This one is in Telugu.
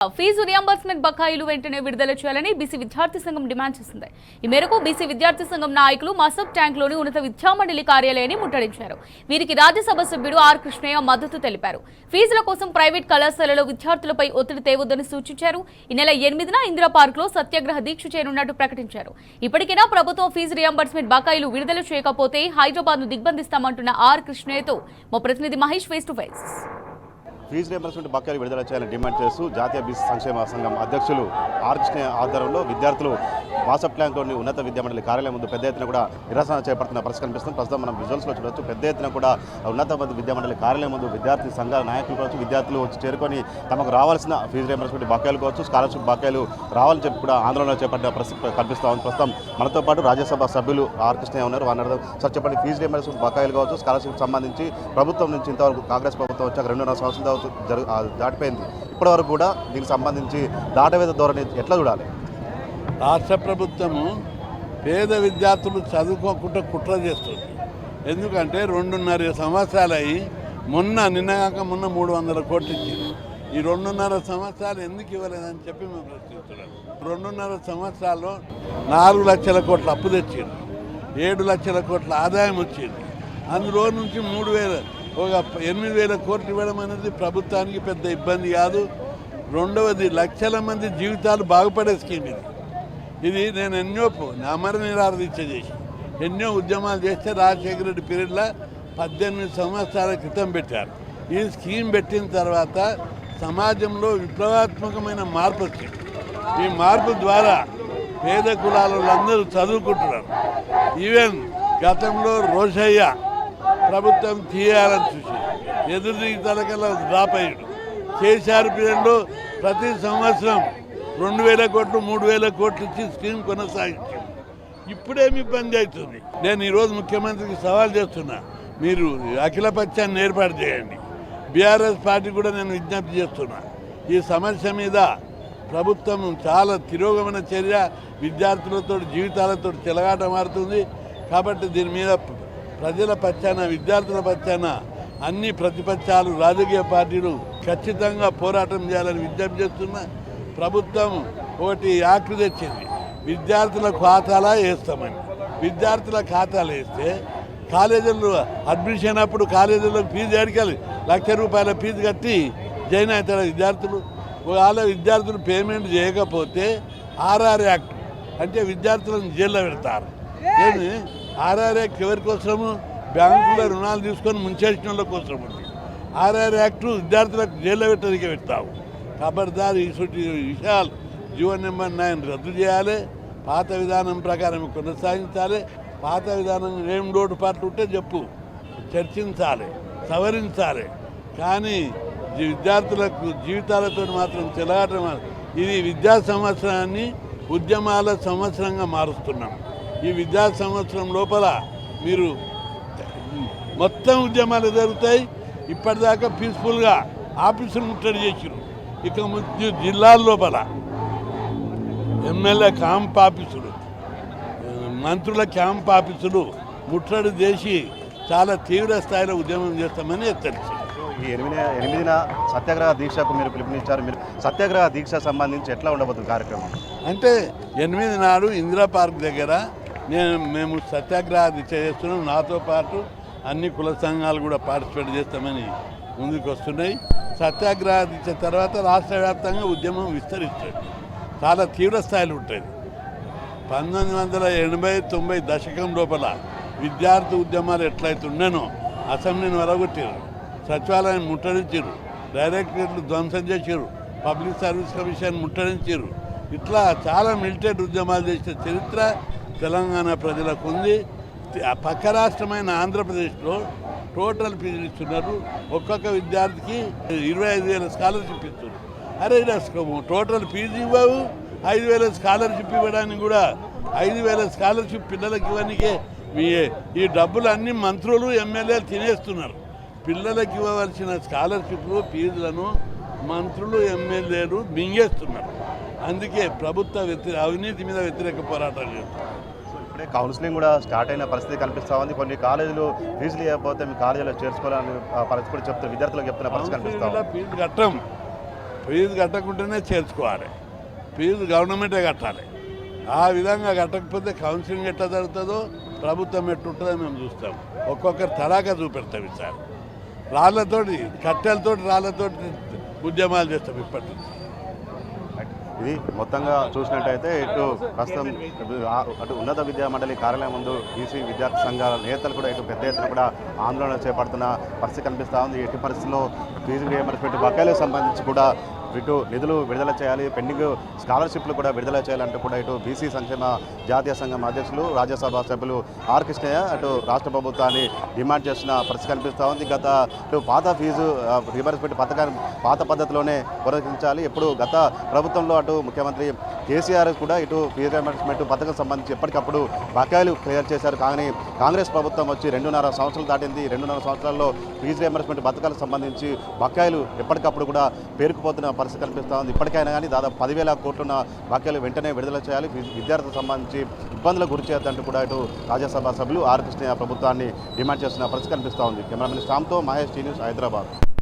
ఫీజు రియంబర్స్మెంట్ బకాయిలు వెంటనే విడుదల చేయాలని బీసీ విద్యార్థి సంఘం డిమాండ్ చేసింది. ఈ మేరకు బీసీ విద్యార్థి సంఘం నాయకులు మసబ్ ట్యాంక్లోని ఉన్నత విద్యామండలి కార్యాలయాన్ని ముట్టడించారు. వీరికి రాజ్యసభ సభ్యుడు ఆర్ కృష్ణయ్య మద్దతు తెలిపారు. ఫీజుల కోసం ప్రైవేట్ కళాశాలలో విద్యార్థులపై ఒత్తిడి తేవద్దని సూచించారు. ఈ నెల 8న ఇందిరా పార్క్ లో సత్యాగ్రహ దీక్ష చేయనున్నట్టు ప్రకటించారు. ఇప్పటికైనా ప్రభుత్వం ఫీజు రియంబర్స్మెంట్ బకాయిలు విడుదల చేయకపోతే హైదరాబాద్ ను దిగ్బంధిస్తామంటున్న ఆర్ కృష్ణయ్యతో మా ప్రతినిధి Mahesh face to face. Fees reimbursement బకాయిలు విడుదల చేయాలని డిమాండ్ చేస్తూ జాతీయ బీసీ సంక్షేమ సంఘం అధ్యక్షులు ఆర్ కృష్ణ ఆధ్వర్యంలో విద్యార్థులు వాట్సాప్ ట్యాంక్లోని ఉన్నత విద్యామండలి కార్యాలయం ముందు పెద్ద ఎత్తున కూడా నిరసన చేపడుతున్న పరిస్థితి కనిపిస్తుంది. ప్రస్తుతం మనం విజువల్స్లో చూడవచ్చు. పెద్ద ఎత్తున కూడా ఉన్నత విద్యామండలి కార్యాలయం ముందు విద్యార్థి సంఘాల నాయకులు కావచ్చు, విద్యార్థులు వచ్చి చేరుకొని తమకు రావాల్సిన ఫీజు రియంబర్స్మెంట్ బకాయిలు కావచ్చు, స్కాలర్షిప్ బకాయిలు రావాలని చెప్పి కూడా ఆందోళన చేపట్టిన పరిస్థితి కనిపిస్తూ ఉంది. ప్రస్తుతం మనతో పాటు రాజ్యసభ సభ్యులు ఆర్ కృష్ణ ఉన్నారు. వారు సార్ చెప్పండి, ఫీజు రియంబర్స్మెంట్ బకాయిలు కావచ్చు, స్కాలర్షిప్ సంబంధించి ప్రభుత్వం నుంచి ఇంతవరకు కాంగ్రెస్ ప్రభుత్వం వచ్చాక 2.5 సంవత్సరాలు దాటిపోయింది. ఇప్పటివరకు కూడా దీనికి సంబంధించి దాటవేద ధోరణి ఎట్లా చూడాలి? రాష్ట్ర ప్రభుత్వము పేద విద్యార్థులు చదువుకోకుండా కుట్ర చేస్తుంది. ఎందుకంటే 2.5 సంవత్సరాలు అయ్యి నిన్నగాక మొన్న 300 కోట్లు ఇచ్చింది. ఈ 2.5 సంవత్సరాలు ఎందుకు ఇవ్వలేదని చెప్పి మేము ప్రశ్నిస్తున్నాం. 2.5 సంవత్సరాల్లో 4 లక్షల కోట్ల అప్పు తెచ్చింది, 7 లక్షల కోట్ల ఆదాయం వచ్చింది. అందులో నుంచి 8,000 కోట్లు ఇవ్వడం అనేది ప్రభుత్వానికి పెద్ద ఇబ్బంది కాదు. రెండవది, లక్షల మంది జీవితాలు బాగుపడే స్కీమ్ ఇది. నేను అమర నిరాహార దీక్ష చేసి ఎన్నో ఉద్యమాలు చేస్తే రాజశేఖర రెడ్డి పీరియడ్లో 18 సంవత్సరాల క్రితం పెట్టారు. ఈ స్కీమ్ పెట్టిన తర్వాత సమాజంలో విప్లవాత్మకమైన మార్పు వచ్చింది. ఈ మార్పు ద్వారా పేద కులాల వాళ్ళందరూ చదువుకుంటున్నారు. ఈవెన్ గతంలో రోషయ్య ప్రభుత్వం తీయాలని చూసి ఎదురు దిగుతలకల్లా డ్రాప్ అయ్యాడు. కేసీఆర్ పీరియడ్లో ప్రతి సంవత్సరం 2,000 కోట్లు 3,000 కోట్లు ఇచ్చి స్కీమ్ కొనసాగించారు. ఇప్పుడేమి ఇబ్బంది అవుతుంది? నేను ఈరోజు ముఖ్యమంత్రికి సవాల్ చేస్తున్నా, మీరు అఖిలపక్షాన్ని ఏర్పాటు చేయండి. బీఆర్ఎస్ పార్టీ కూడా నేను విజ్ఞప్తి చేస్తున్నా, ఈ సమస్య మీద ప్రభుత్వం చాలా తిరోగమన చర్య, విద్యార్థులతో జీవితాలతో చెలగాట మారుతుంది. కాబట్టి దీని మీద ప్రజల పక్షాన, విద్యార్థుల పక్షాన అన్ని ప్రతిపక్షాలు, రాజకీయ పార్టీలు ఖచ్చితంగా పోరాటం చేయాలని విజ్ఞప్తి చేస్తున్నా. ప్రభుత్వం ఒకటి యాక్ట్ తెచ్చింది, విద్యార్థుల ఖాతాలా వేస్తామని. విద్యార్థుల ఖాతాలు వేస్తే కాలేజీల్లో అడ్మిషన్ అప్పుడు కాలేజీలో ఫీజు అడిగాలి. 1,00,000 రూపాయల ఫీజు కట్టి జాయిన్ అవుతారు విద్యార్థులు. వాళ్ళ విద్యార్థులు పేమెంట్ చేయకపోతే ఆర్ఆర్ యాక్ట్ అంటే విద్యార్థులను జైల్లో పెడతారు. ఏమి ఆర్ఆర్ యాక్ట్ ఎవరి కోసము? బ్యాంకులో రుణాలు తీసుకొని ముంచేసిన వాళ్ళ కోసం ఉంది. ఆర్ఆర్ యాక్ట్ విద్యార్థులకు జైల్లో పెట్టడానికి పెడతావు. ఖబర్దార్, ఇటువంటి విషయాలు జీవో నెంబర్ 9 రద్దు చేయాలి, పాత విధానం ప్రకారం కొనసాగించాలి. పాత విధానం ఏం లోటుపాట్లు ఉంటే చెప్పు, చర్చించాలి, సవరించాలి. కానీ విద్యార్థులకు జీవితాలతో మాత్రం చెలగాటం. ఇది విద్యా సంవత్సరాన్ని ఉద్యమాల సంవత్సరంగా మారుస్తున్నాం. ఈ విద్యా సంవత్సరం లోపల మీరు మొత్తం ఉద్యమాలు జరుగుతాయి. ఇప్పటిదాకా పీస్ఫుల్గా ఆఫీసులు ముట్టడి చేసిరు. ఇక జిల్లాల లోపల ఎమ్మెల్యే క్యాంప్ ఆఫీసులు, మంత్రుల క్యాంప్ ఆఫీసులు ముట్టడి చేసి చాలా తీవ్ర స్థాయిలో ఉద్యమం చేస్తామని హెచ్చరించారు. ఈ 8న సత్యాగ్రహ దీక్షకు మీరు పిలుపునిచ్చారు. మీరు సత్యాగ్రహ దీక్ష సంబంధించి ఎట్లా ఉండబోతుంది కార్యక్రమం? అంటే 8 నాడు ఇందిరా పార్క్ దగ్గర మేము సత్యాగ్రహ దీక్ష చేస్తున్నాం. నాతో పాటు అన్ని కుల సంఘాలు కూడా పార్టిసిపేట్ చేస్తామని ముందుకు వస్తున్నాయి. సత్యాగ్రహ దీక్ష తర్వాత రాష్ట్ర వ్యాప్తంగా ఉద్యమం విస్తరిస్తుంది, చాలా తీవ్ర స్థాయిలో ఉంటుంది. 1980-90 దశకం లోపల విద్యార్థి ఉద్యమాలు ఎట్లయితుండేనో అసెంబ్లీని వరగొట్టారు, సచివాలయం ముట్టడించారు, డైరెక్టరేట్లు ధ్వంసం చేశారు, పబ్లిక్ సర్వీస్ కమిషన్ ముట్టడించారు. ఇట్లా చాలా మిలిటెంట్ ఉద్యమాలు చేసిన చరిత్ర తెలంగాణ ప్రజలకు ఉంది. పక్క రాష్ట్రమైన ఆంధ్రప్రదేశ్లో టోటల్ ఫీజులు ఇస్తున్నారు. ఒక్కొక్క విద్యార్థికి 25,000 స్కాలర్షిప్ ఇస్తున్నారు. అరే టోటల్ ఫీజు ఇవ్వవు, 5,000 స్కాలర్షిప్ ఇవ్వడానికి కూడా 5,000 స్కాలర్షిప్ పిల్లలకి ఇవ్వడానికే ఈ డబ్బులు అన్ని మంత్రులు ఎమ్మెల్యేలు తినేస్తున్నారు. పిల్లలకి ఇవ్వవలసిన స్కాలర్షిప్లు ఫీజులను మంత్రులు ఎమ్మెల్యేలు మింగేస్తున్నారు. అందుకే ప్రభుత్వ అవినీతి మీద వ్యతిరేక పోరాటాలు చేస్తున్నారు. ఇప్పుడే కౌన్సిలింగ్ కూడా స్టార్ట్ అయిన పరిస్థితి కనిపిస్తూ ఉంది. కొన్ని కాలేజీలు ఫీజులు ఇవ్వకపోతే మీ కాలేజీలో చేర్చుకోవాలని పరిస్థితి కూడా చెప్తున్నారు, విద్యార్థులకు చెప్తున్న పరిస్థితి కనిపిస్తూ ఉంది. ఫీజు కట్టం, ఫీజు కట్టకుంటేనే చేర్చుకోవాలి, ఫీజు గవర్నమెంటే కట్టాలి. ఆ విధంగా కట్టకపోతే కౌన్సిలింగ్ ఎట్లా జరుగుతుందో ప్రభుత్వం ఎట్టుంటుందో మేము చూస్తాం. ఒక్కొక్కరు తడాక చూపెడతాం. ఈసారి రాళ్లతోటి కట్టెలతోటి రాళ్లతోటి ఉద్యమాలు చేస్తాం ఇప్పటి నుంచి. ఇది మొత్తంగా చూసినట్టయితే ఇటు ప్రస్తుతం అటు ఉన్నత విద్యా మండలి కార్యాలయం ముందు బీసీ విద్యార్థి సంఘాల నేతలు కూడా ఇటు పెద్ద ఎత్తున కూడా ఆందోళన చేపడుతున్న పరిస్థితి కనిపిస్తూ ఉంది. ఎట్టి పరిస్థితుల్లో ఫీజు రియంబర్స్మెంట్ బకాయిలకు సంబంధించి కూడా ఇటు నిధులు విడుదల చేయాలి, పెండింగ్ స్కాలర్షిప్లు కూడా విడుదల చేయాలంటూ కూడా ఇటు బీసీ సంక్షేమ జాతీయ సంఘం అధ్యక్షులు రాజ్యసభ సభ్యులు ఆర్ కృష్ణయ్య అటు రాష్ట్ర ప్రభుత్వాన్ని డిమాండ్ చేస్తున్న పరిస్థితి కనిపిస్తూ ఉంది. గత ఇటు పాత ఫీజు రియంబర్స్మెంట్ పథకాన్ని పాత పద్ధతిలోనే కొనసాగించాలి. ఇప్పుడు గత ప్రభుత్వంలో అటు ముఖ్యమంత్రి కేసీఆర్ కూడా ఇటు ఫీజు రియంబర్స్మెంట్ పథకం సంబంధించి ఎప్పటికప్పుడు బకాయిలు క్లియర్ చేశారు. కానీ కాంగ్రెస్ ప్రభుత్వం వచ్చి 2.5 సంవత్సరాలు దాటింది. 2.5 సంవత్సరాల్లో ఫీజు రియంబర్స్మెంట్ పథకాలకు సంబంధించి బకాయిలు ఎప్పటికప్పుడు కూడా పేరుకుపోతున్న పరిస్థితి కనిపిస్తూ ఉంది. ఇప్పటికైనా కానీ దాదాపు 10,000 కోట్లున్న బకాయిలు వెంటనే విడుదల చేయాలి, విద్యార్థులకు సంబంధించి ఇబ్బందులకు గురి చేయొద్దంటూ కూడా ఇటు రాజ్యసభ సభ్యులు ఆర్ కృష్ణయ్య ప్రభుత్వాన్ని డిమాండ్ చేస్తున్న పరిస్థితి కనిపిస్తూ ఉంది. కెమెరామెన్ శ్యామ్తో మహేష్, టీ న్యూస్, హైదరాబాద్.